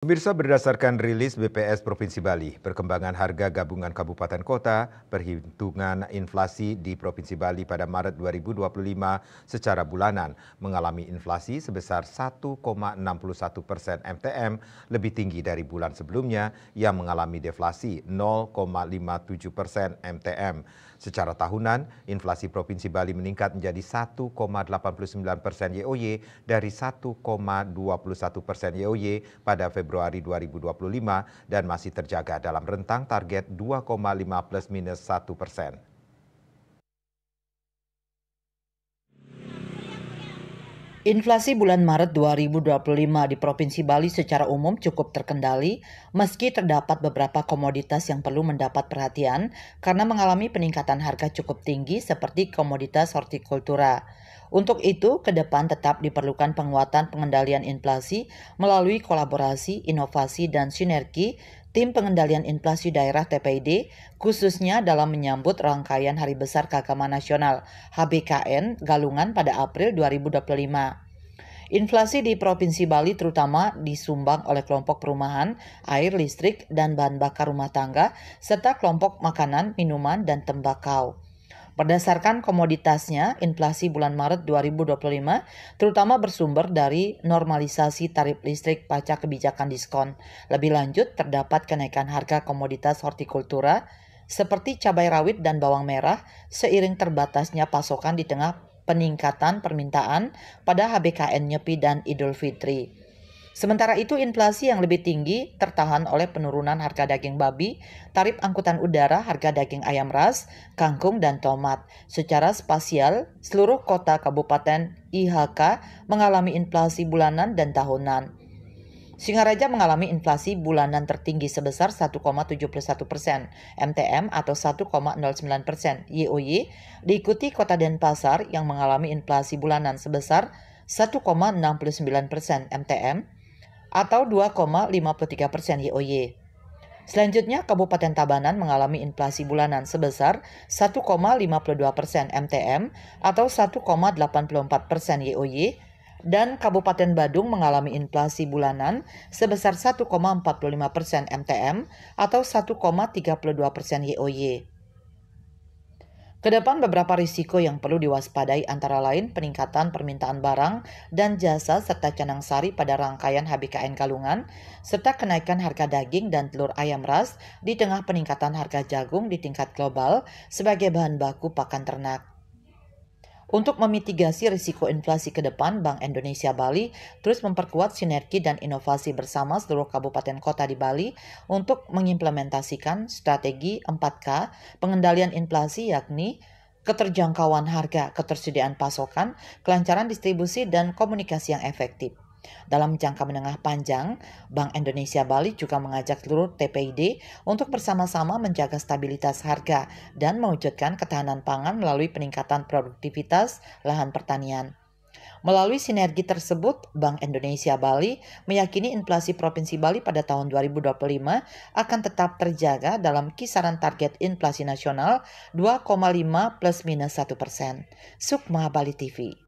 Pemirsa, berdasarkan rilis BPS Provinsi Bali, perkembangan harga gabungan kabupaten kota, perhitungan inflasi di Provinsi Bali pada Maret 2025 secara bulanan mengalami inflasi sebesar 1,61% MTM, lebih tinggi dari bulan sebelumnya yang mengalami deflasi 0,57% MTM. Secara tahunan, inflasi Provinsi Bali meningkat menjadi 1,89% YoY dari 1,21% YoY pada Februari 2025 dan masih terjaga dalam rentang target 2,5 plus minus 1%. Inflasi bulan Maret 2025 di Provinsi Bali secara umum cukup terkendali, meski terdapat beberapa komoditas yang perlu mendapat perhatian karena mengalami peningkatan harga cukup tinggi seperti komoditas hortikultura. Untuk itu, ke depan tetap diperlukan penguatan pengendalian inflasi melalui kolaborasi, inovasi, dan sinergi Tim Pengendalian Inflasi Daerah TPID, khususnya dalam menyambut rangkaian Hari Besar Keagamaan Nasional HBKN Galungan pada April 2025. Inflasi di Provinsi Bali terutama disumbang oleh kelompok perumahan, air, listrik, dan bahan bakar rumah tangga, serta kelompok makanan, minuman, dan tembakau. Berdasarkan komoditasnya, inflasi bulan Maret 2025 terutama bersumber dari normalisasi tarif listrik pasca kebijakan diskon. Lebih lanjut, terdapat kenaikan harga komoditas hortikultura seperti cabai rawit dan bawang merah seiring terbatasnya pasokan di tengah peningkatan permintaan pada HBKN Nyepi dan Idul Fitri. Sementara itu, inflasi yang lebih tinggi tertahan oleh penurunan harga daging babi, tarif angkutan udara, harga daging ayam ras, kangkung, dan tomat. Secara spasial, seluruh kota kabupaten IHK mengalami inflasi bulanan dan tahunan. Singaraja mengalami inflasi bulanan tertinggi sebesar 1,71% MTM atau 1,09% YoY, diikuti Kota Denpasar yang mengalami inflasi bulanan sebesar 1,69% MTM atau 2,53% YoY. Selanjutnya, Kabupaten Tabanan mengalami inflasi bulanan sebesar 1,52% MTM atau 1,84% YoY, dan Kabupaten Badung mengalami inflasi bulanan sebesar 1,45% MTM atau 1,32% YoY. Kedepan beberapa risiko yang perlu diwaspadai antara lain peningkatan permintaan barang dan jasa serta canang sari pada rangkaian HBKN Galungan, serta kenaikan harga daging dan telur ayam ras di tengah peningkatan harga jagung di tingkat global sebagai bahan baku pakan ternak. Untuk memitigasi risiko inflasi ke depan, Bank Indonesia Bali terus memperkuat sinergi dan inovasi bersama seluruh kabupaten kota di Bali untuk mengimplementasikan strategi 4K pengendalian inflasi, yakni keterjangkauan harga, ketersediaan pasokan, kelancaran distribusi, dan komunikasi yang efektif. Dalam jangka menengah panjang, Bank Indonesia Bali juga mengajak seluruh TPID untuk bersama-sama menjaga stabilitas harga dan mewujudkan ketahanan pangan melalui peningkatan produktivitas lahan pertanian. Melalui sinergi tersebut, Bank Indonesia Bali meyakini inflasi Provinsi Bali pada tahun 2025 akan tetap terjaga dalam kisaran target inflasi nasional 2,5 plus minus 1%. Sukma Bali TV.